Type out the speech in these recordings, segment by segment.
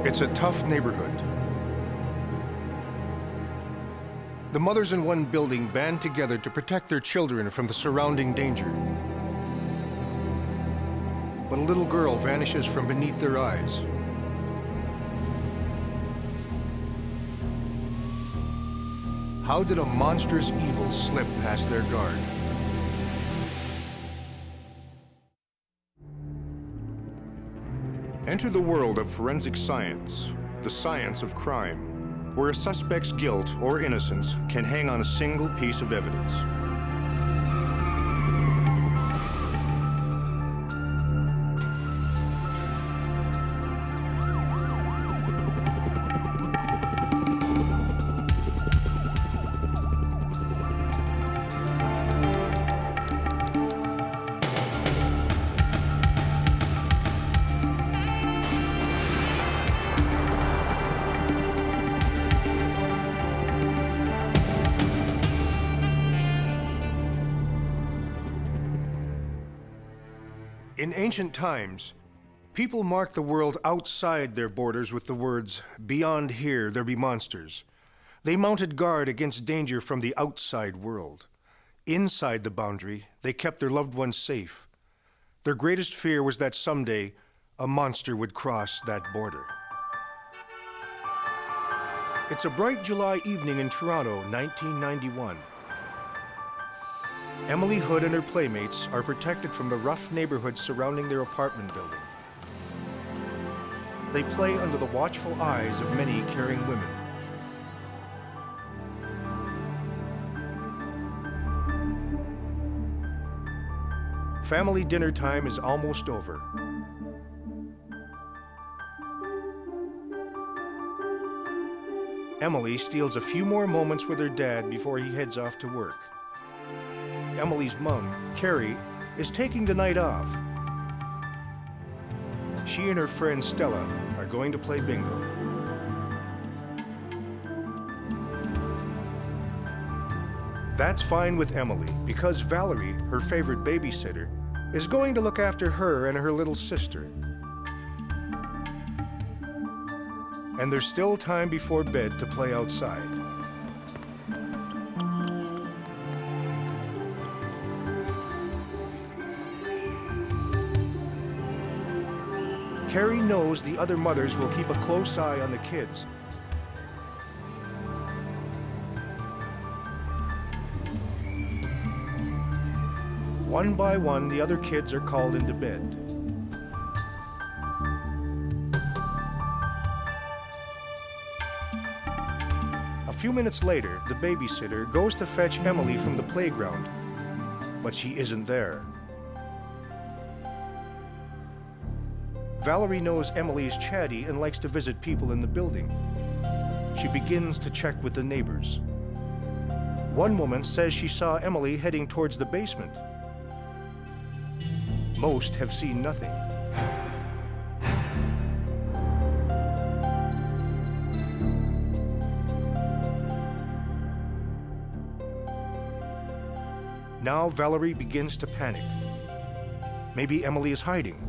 It's a tough neighborhood. The mothers in one building band together to protect their children from the surrounding danger. But a little girl vanishes from beneath their eyes. How did a monstrous evil slip past their guard? Enter the world of forensic science, the science of crime, where a suspect's guilt or innocence can hang on a single piece of evidence. In ancient times, people marked the world outside their borders with the words, "Beyond here there be monsters." They mounted guard against danger from the outside world. Inside the boundary, they kept their loved ones safe. Their greatest fear was that someday a monster would cross that border. It's a bright July evening in Toronto, 1991. Emily Hood and her playmates are protected from the rough neighborhood surrounding their apartment building. They play under the watchful eyes of many caring women. Family dinner time is almost over. Emily steals a few more moments with her dad before he heads off to work. Emily's mom, Carrie, is taking the night off. She and her friend Stella are going to play bingo. That's fine with Emily because Valerie, her favorite babysitter, is going to look after her and her little sister. And there's still time before bed to play outside. Carrie knows the other mothers will keep a close eye on the kids. One by one, the other kids are called into bed. A few minutes later, the babysitter goes to fetch Emily from the playground, but she isn't there. Valerie knows Emily is chatty and likes to visit people in the building. She begins to check with the neighbors. One woman says she saw Emily heading towards the basement. Most have seen nothing. Now Valerie begins to panic. Maybe Emily is hiding.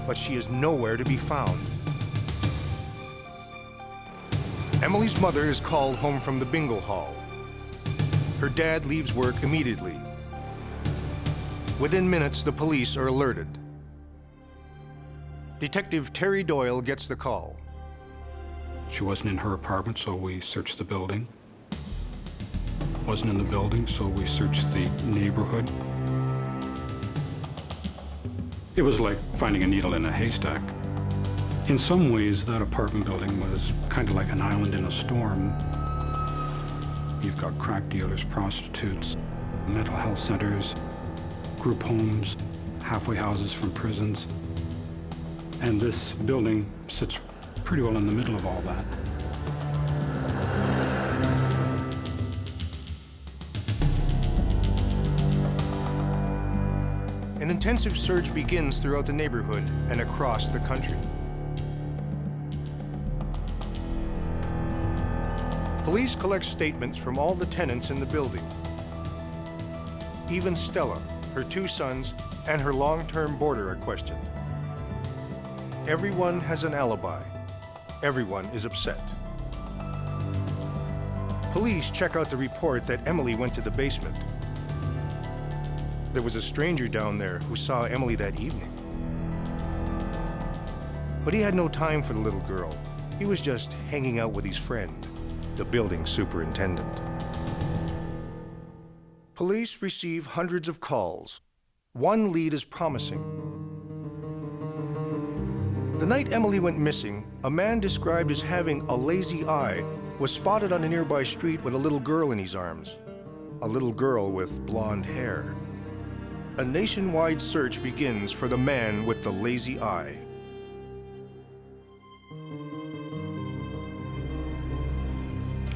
But she is nowhere to be found. Emily's mother is called home from the bingo hall. Her dad leaves work immediately. Within minutes, the police are alerted. Detective Terry Doyle gets the call. She wasn't in her apartment, so we searched the building. Wasn't in the building, so we searched the neighborhood. It was like finding a needle in a haystack. In some ways, that apartment building was kind of like an island in a storm. You've got crack dealers, prostitutes, mental health centers, group homes, halfway houses from prisons. And this building sits pretty well in the middle of all that. An intensive search begins throughout the neighborhood and across the country. Police collect statements from all the tenants in the building. Even Stella, her two sons, and her long-term boarder are questioned. Everyone has an alibi. Everyone is upset. Police check out the report that Emily went to the basement. There was a stranger down there who saw Emily that evening. But he had no time for the little girl. He was just hanging out with his friend, the building superintendent. Police receive hundreds of calls. One lead is promising. The night Emily went missing, a man described as having a lazy eye was spotted on a nearby street with a little girl in his arms. A little girl with blonde hair. A nationwide search begins for the man with the lazy eye.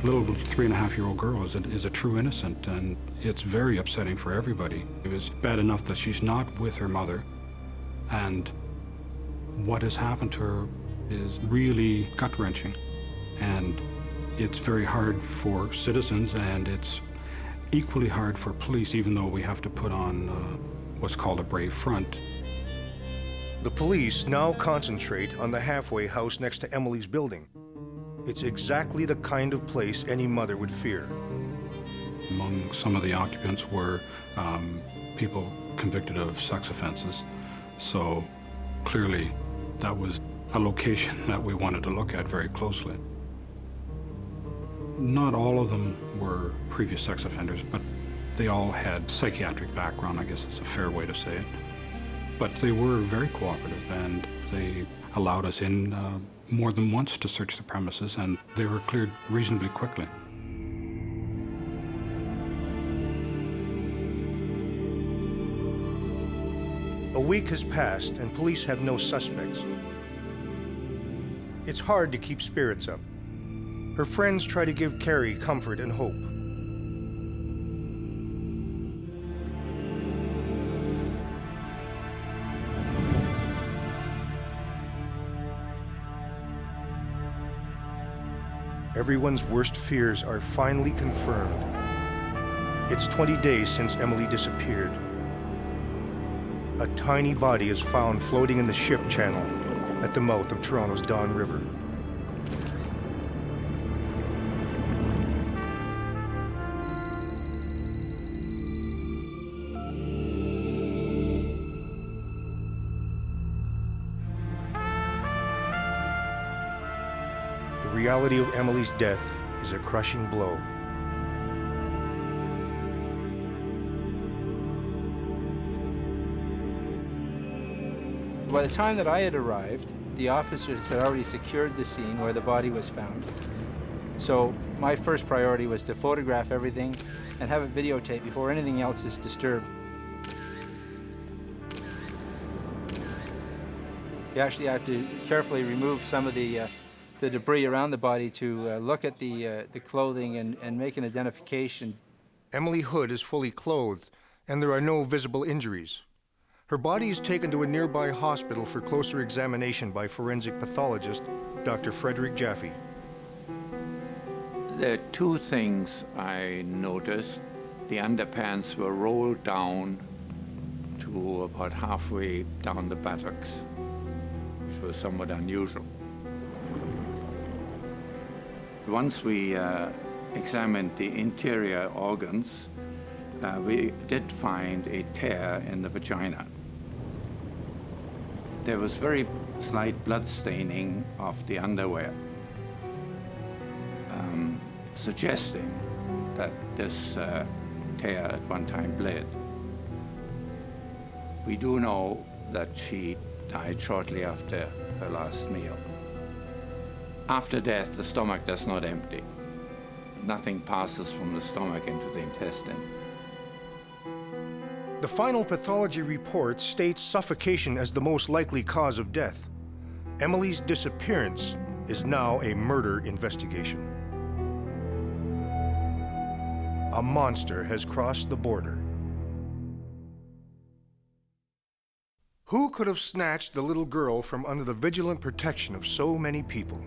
Little 3.5-year-old girl is a true innocent, and it's very upsetting for everybody. It was bad enough that she's not with her mother, and what has happened to her is really gut-wrenching. And it's very hard for citizens, and it's equally hard for police, even though we have to put on what's called a brave front. The police now concentrate on the halfway house next to Emily's building. It's exactly the kind of place any mother would fear. Among some of the occupants were people convicted of sex offenses. So clearly that was a location that we wanted to look at very closely. Not all of them were previous sex offenders, but they all had psychiatric background, I guess it's a fair way to say it. But they were very cooperative, and they allowed us in more than once to search the premises, and they were cleared reasonably quickly. A week has passed and police have no suspects. It's hard to keep spirits up. Her friends try to give Carrie comfort and hope. Everyone's worst fears are finally confirmed. It's 20 days since Emily disappeared. A tiny body is found floating in the ship channel at the mouth of Toronto's Don River. The reality of Emily's death is a crushing blow. By the time that I had arrived, the officers had already secured the scene where the body was found. So my first priority was to photograph everything and have it videotaped before anything else is disturbed. You actually have to carefully remove some of the debris around the body to look at the clothing and make an identification. Emily Hood is fully clothed, and there are no visible injuries. Her body is taken to a nearby hospital for closer examination by forensic pathologist Dr. Frederick Jaffe. There are two things I noticed. The underpants were rolled down to about halfway down the buttocks, which was somewhat unusual. Once we examined the interior organs, we did find a tear in the vagina. There was very slight blood staining of the underwear, suggesting that this tear at one time bled. We do know that she died shortly after her last meal. After death, the stomach does not empty. Nothing passes from the stomach into the intestine. The final pathology report states suffocation as the most likely cause of death. Emily's disappearance is now a murder investigation. A monster has crossed the border. Who could have snatched the little girl from under the vigilant protection of so many people?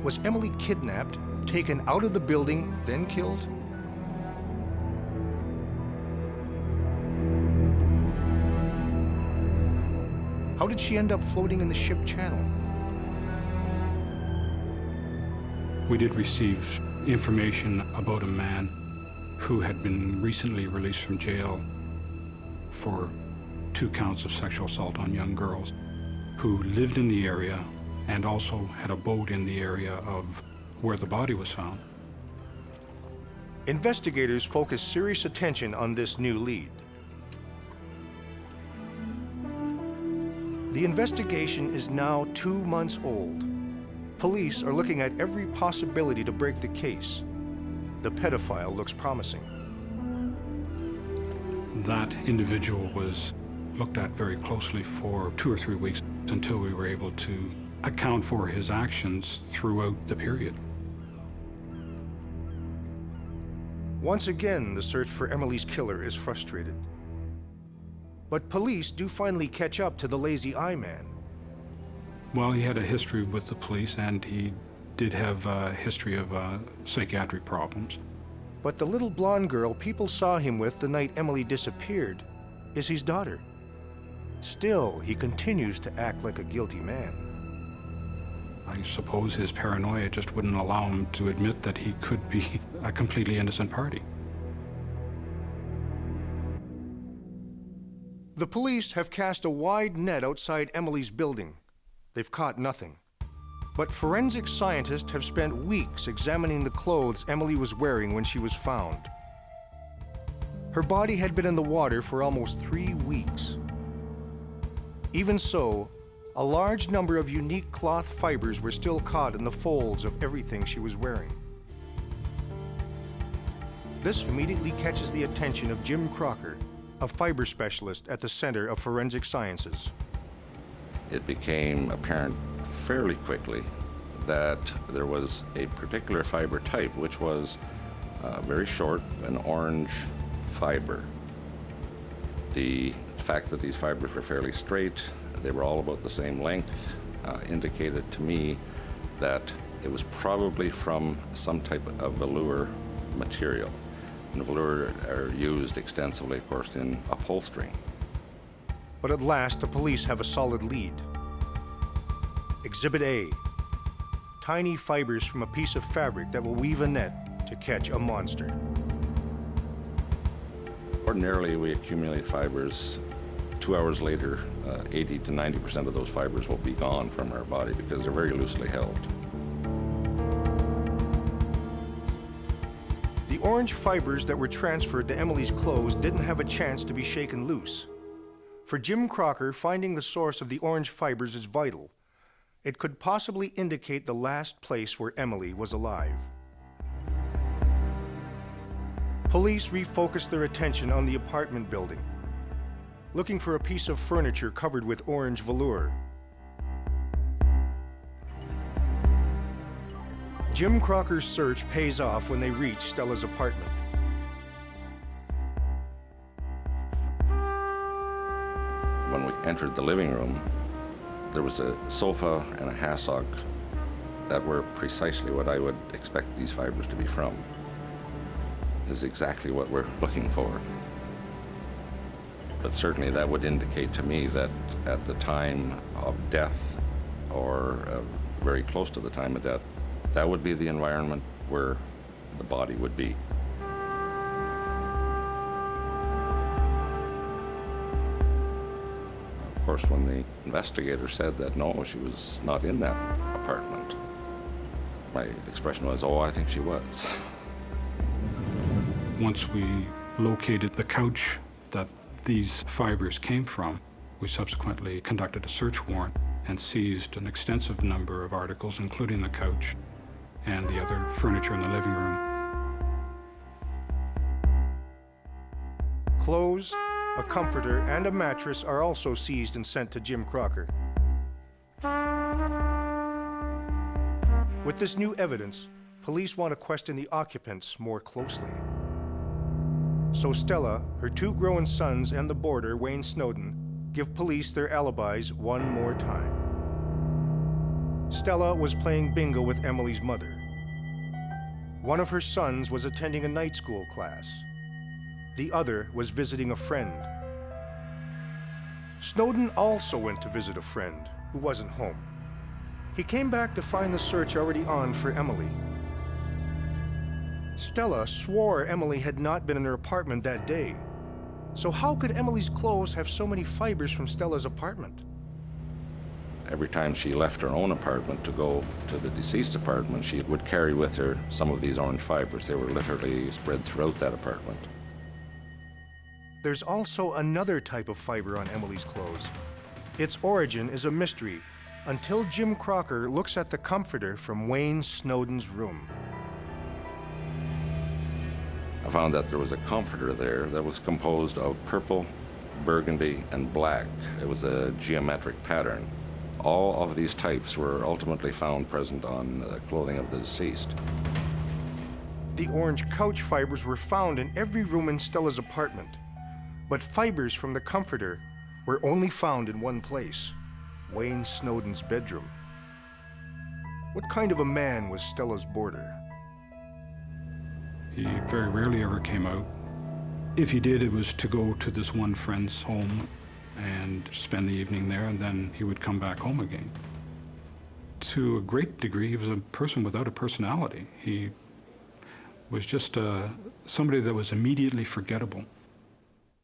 Was Emily kidnapped taken out of the building, then killed? How did she end up floating in the ship channel? We did receive information about a man who had been recently released from jail for 2 counts of sexual assault on young girls, who lived in the area and also had a boat in the area of where the body was found. Investigators focus serious attention on this new lead. The investigation is now 2 months old. Police are looking at every possibility to break the case. The pedophile looks promising. That individual was looked at very closely for 2 or 3 weeks until we were able to account for his actions throughout the period. Once again, the search for Emily's killer is frustrated. But police do finally catch up to the lazy eye man. Well, he had a history with the police, and he did have a history of psychiatric problems. But the little blonde girl people saw him with the night Emily disappeared is his daughter. Still, he continues to act like a guilty man. I suppose his paranoia just wouldn't allow him to admit that he could be a completely innocent party. The police have cast a wide net outside Emily's building. They've caught nothing. But forensic scientists have spent weeks examining the clothes Emily was wearing when she was found. Her body had been in the water for almost 3 weeks. Even so, a large number of unique cloth fibers were still caught in the folds of everything she was wearing. This immediately catches the attention of Jim Crocker, a fiber specialist at the Center of Forensic Sciences. It became apparent fairly quickly that there was a particular fiber type, which was very short, an orange fiber. The fact that these fibers were fairly straight, they were all about the same length, indicated to me that it was probably from some type of velour material. And velour are used extensively, of course, in upholstering. But at last, the police have a solid lead. Exhibit A, tiny fibers from a piece of fabric that will weave a net to catch a monster. Ordinarily, we accumulate fibers. 2 hours later, 80 to 90% of those fibers will be gone from our body because they're very loosely held. The orange fibers that were transferred to Emily's clothes didn't have a chance to be shaken loose. For Jim Crocker, finding the source of the orange fibers is vital. It could possibly indicate the last place where Emily was alive. Police refocused their attention on the apartment building, looking for a piece of furniture covered with orange velour. Jim Crocker's search pays off when they reach Stella's apartment. When we entered the living room, there was a sofa and a hassock that were precisely what I would expect these fibers to be from. Is exactly what we're looking for. But certainly that would indicate to me that at the time of death, or very close to the time of death, that would be the environment where the body would be. Of course, when the investigator said that no, she was not in that apartment, my expression was, oh, I think she was. Once we located the couch that these fibers came from, we subsequently conducted a search warrant and seized an extensive number of articles, including the couch and the other furniture in the living room. Clothes, a comforter, and a mattress are also seized and sent to Jim Crocker. With this new evidence, police want to question the occupants more closely. So Stella, her 2 grown sons, and the boarder, Wayne Snowden, give police their alibis one more time. Stella was playing bingo with Emily's mother. One of her sons was attending a night school class. The other was visiting a friend. Snowden also went to visit a friend who wasn't home. He came back to find the search already on for Emily. Stella swore Emily had not been in her apartment that day. So how could Emily's clothes have so many fibers from Stella's apartment? Every time she left her own apartment to go to the deceased's apartment, she would carry with her some of these orange fibers. They were literally spread throughout that apartment. There's also another type of fiber on Emily's clothes. Its origin is a mystery until Jim Crocker looks at the comforter from Wayne Snowden's room. I found that there was a comforter there that was composed of purple, burgundy, and black. It was a geometric pattern. All of these types were ultimately found present on the clothing of the deceased. The orange couch fibers were found in every room in Stella's apartment, but fibers from the comforter were only found in one place, Wayne Snowden's bedroom. What kind of a man was Stella's boarder? He very rarely ever came out. If he did, it was to go to this one friend's home and spend the evening there, and then he would come back home again. To a great degree, he was a person without a personality. He was just somebody that was immediately forgettable.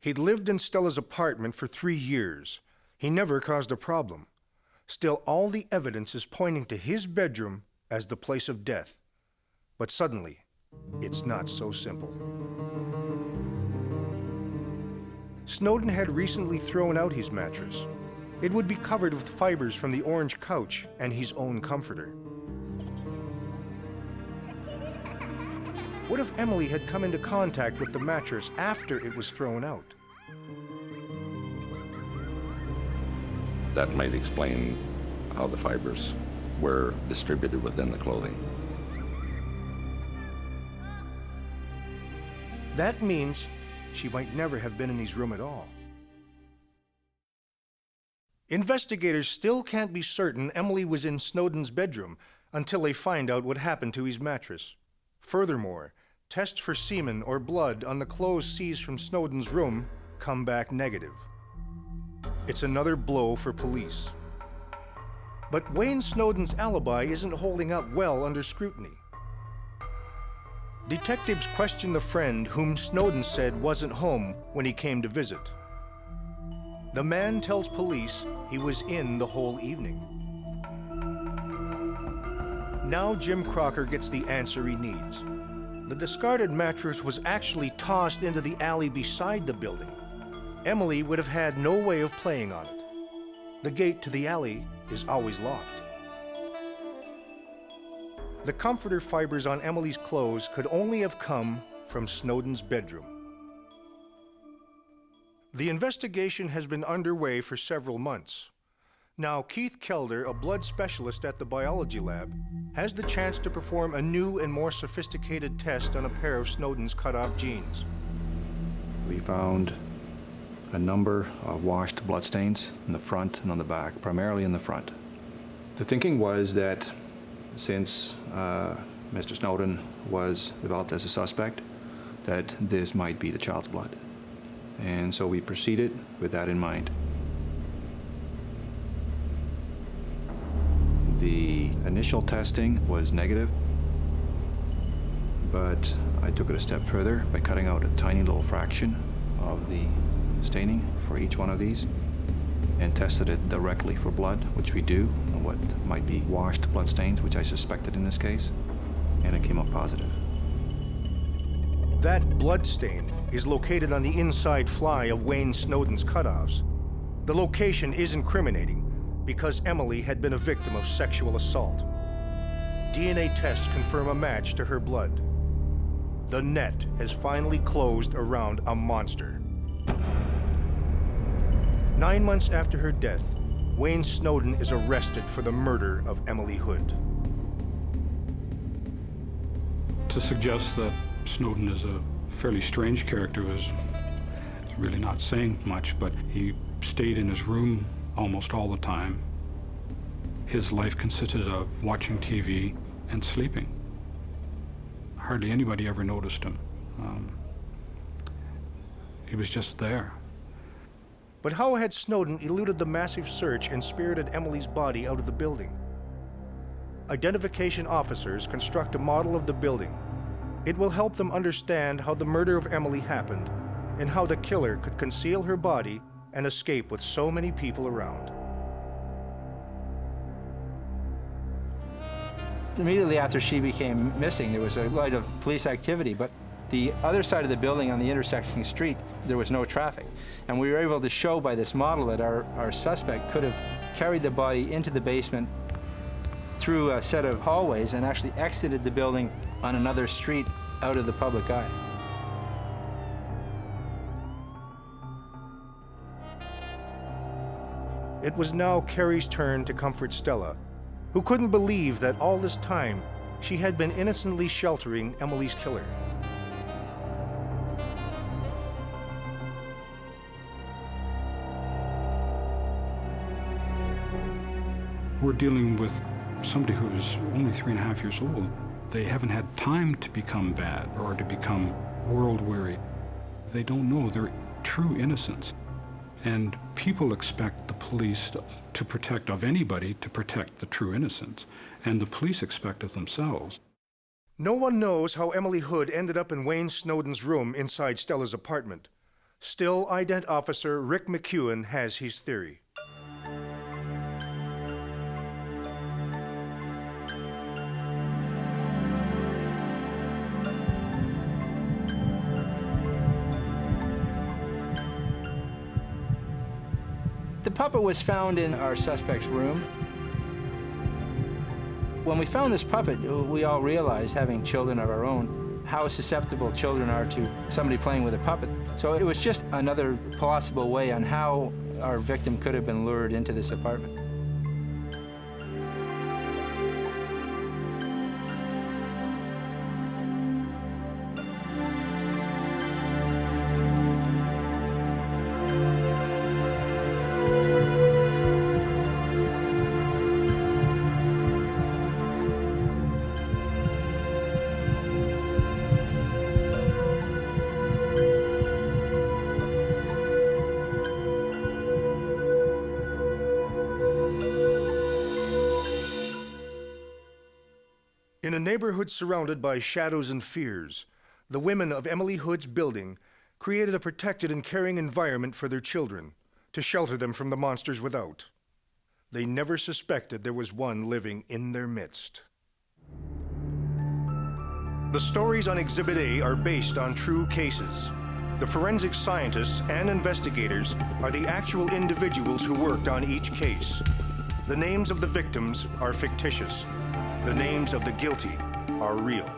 He'd lived in Stella's apartment for 3 years. He never caused a problem. Still, all the evidence is pointing to his bedroom as the place of death. But suddenly, it's not so simple. Snowden had recently thrown out his mattress. It would be covered with fibers from the orange couch and his own comforter. What if Emily had come into contact with the mattress after it was thrown out? That might explain how the fibers were distributed within the clothing. That means she might never have been in his room at all. Investigators still can't be certain Emily was in Snowden's bedroom until they find out what happened to his mattress. Furthermore, tests for semen or blood on the clothes seized from Snowden's room come back negative. It's another blow for police. But Wayne Snowden's alibi isn't holding up well under scrutiny. Detectives question the friend whom Snowden said wasn't home when he came to visit. The man tells police he was in the whole evening. Now Jim Crocker gets the answer he needs. The discarded mattress was actually tossed into the alley beside the building. Emily would have had no way of playing on it. The gate to the alley is always locked. The comforter fibers on Emily's clothes could only have come from Snowden's bedroom. The investigation has been underway for several months. Now, Keith Kelder, a blood specialist at the biology lab, has the chance to perform a new and more sophisticated test on a pair of Snowden's cut-off jeans. We found a number of washed bloodstains in the front and on the back, primarily in the front. The thinking was that since Mr. Snowden was developed as a suspect, that this might be the child's blood. And so we proceeded with that in mind. The initial testing was negative, but I took it a step further by cutting out a tiny little fraction of the staining for each one of these and tested it directly for blood, which we do, and what might be washed blood stains, which I suspected in this case, and it came up positive. That blood stain is located on the inside fly of Wayne Snowden's cutoffs. The location is incriminating because Emily had been a victim of sexual assault. DNA tests confirm a match to her blood. The net has finally closed around a monster. 9 months after her death, Wayne Snowden is arrested for the murder of Emily Hood. To suggest that Snowden is a fairly strange character is really not saying much, but he stayed in his room almost all the time. His life consisted of watching TV and sleeping. hardly anybody ever noticed him. He was just there. But how had Snowden eluded the massive search and spirited Emily's body out of the building? Identification officers construct a model of the building. It will help them understand how the murder of Emily happened and how the killer could conceal her body and escape with so many people around. Immediately after she became missing, there was a lot of police activity, but the other side of the building on the intersecting street, there was no traffic. And we were able to show by this model that our suspect could have carried the body into the basement through a set of hallways and actually exited the building on another street out of the public eye. It was now Carrie's turn to comfort Stella, who couldn't believe that all this time she had been innocently sheltering Emily's killer. We're dealing with somebody who's only 3.5 years old. They haven't had time to become bad or to become world-weary. They don't know their true innocence. And people expect the police to protect of anybody to protect the true innocence. And the police expect of themselves. No one knows how Emily Hood ended up in Wayne Snowden's room inside Stella's apartment. Still, ident officer Rick McEwen has his theory. The puppet was found in our suspect's room. When we found this puppet, we all realized, having children of our own, how susceptible children are to somebody playing with a puppet. So it was just another plausible way on how our victim could have been lured into this apartment. In a neighborhood surrounded by shadows and fears, the women of Emily Hood's building created a protected and caring environment for their children to shelter them from the monsters without. They never suspected there was one living in their midst. The stories on Exhibit A are based on true cases. The forensic scientists and investigators are the actual individuals who worked on each case. The names of the victims are fictitious. The names of the guilty are real.